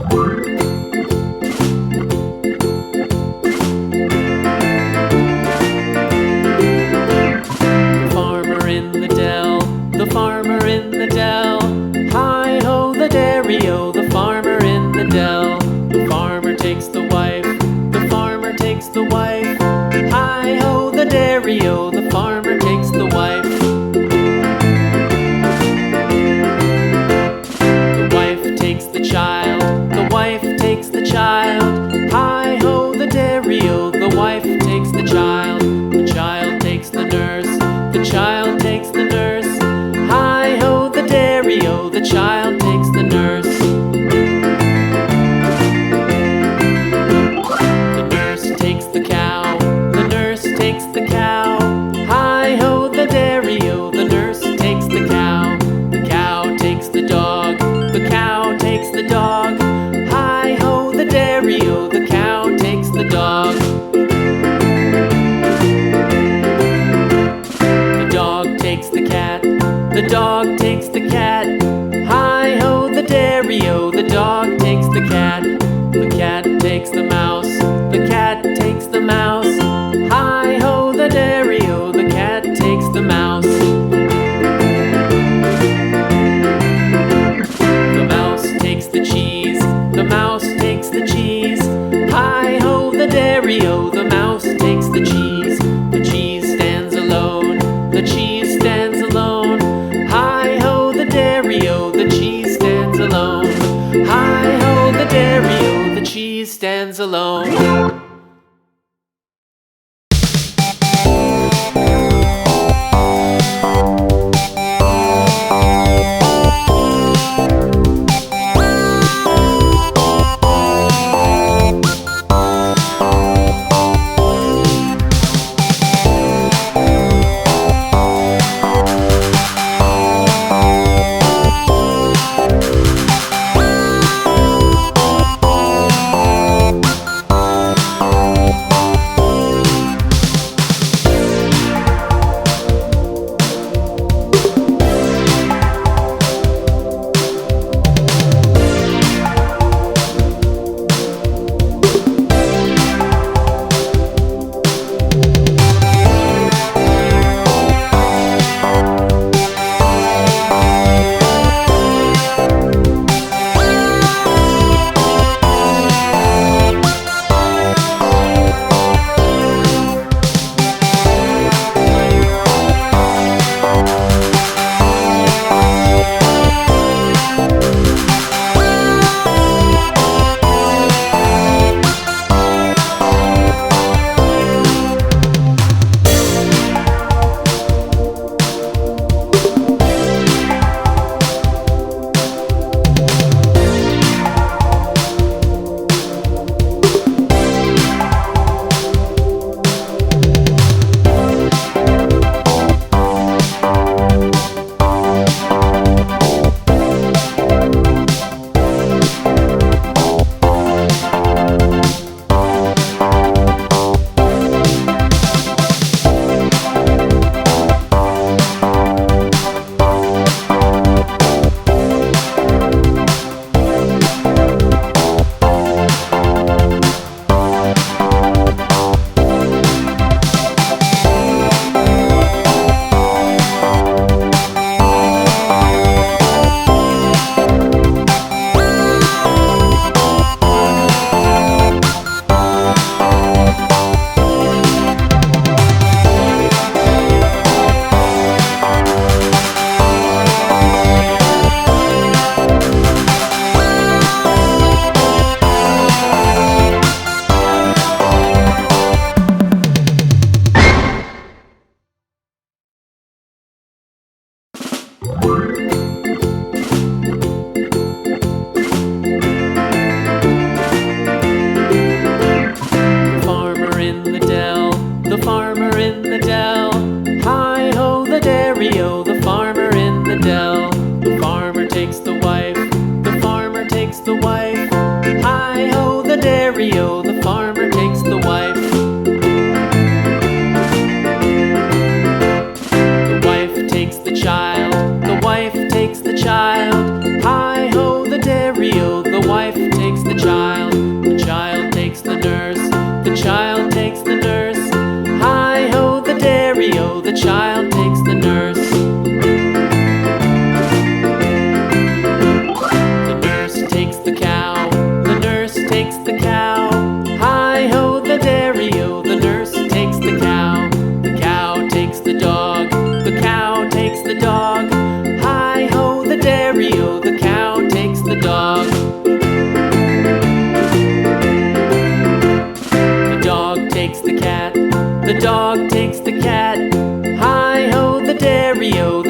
Farmer in the dell, the farmer in the dell. Hi-ho the dairy-o, the farmer in the dell. The farmer takes the wife, the farmer takes the wife. Hi-ho the dairy-o, the farmer takes the wife. The wife takes the child, the wife takes the child. Hi-ho the dairy-o, the wife takes the child. The child takes the nurse, the child takes the nurse. Hi-ho the dairy-o, the child takes the nurse. The nurse takes the cow, the nurse takes the cow. Hi-ho the dairy-o, the nurse takes the cow. The cow takes the dog, the cow takes the dog. Hi-ho the dairy-o, the cow takes the dog. The dog takes the cat, the dog takes the cat. Hi-ho the dairy-o, the dog takes the cat. The cat takes the mouse, the cat takes the mouse. Hi-ho the dairy-o, the cat takes the mouse. The mouse takes the cheese, the mouse takes the cheese. Hi-ho the dairy-o, the mouse takes the cheese. The cheese stands alone, the cheese stands alone. Hi-ho the dairy-o, the cheese stands alone. Hi-ho the dairy-o, the cheese stands alone. stereo, the farmer takes the wife. The wife takes the child, the wife takes the child. Hi-ho, the dairy-o, dairy-o, the wife takes the child. The child takes the nurse. The child takes the nurse. Hi-ho, the dairy-o, the child takes the nurse. The nurse takes the cow. The nurse takes the cow. Hi-ho, the dairy-o, the nurse takes the cow. The cow takes the dog. The cow takes the dog. Hi-ho, the dairy-o, the cow takes the dog. The dog takes the cat. The dog takes the cat. Hi-ho, the dairy-o,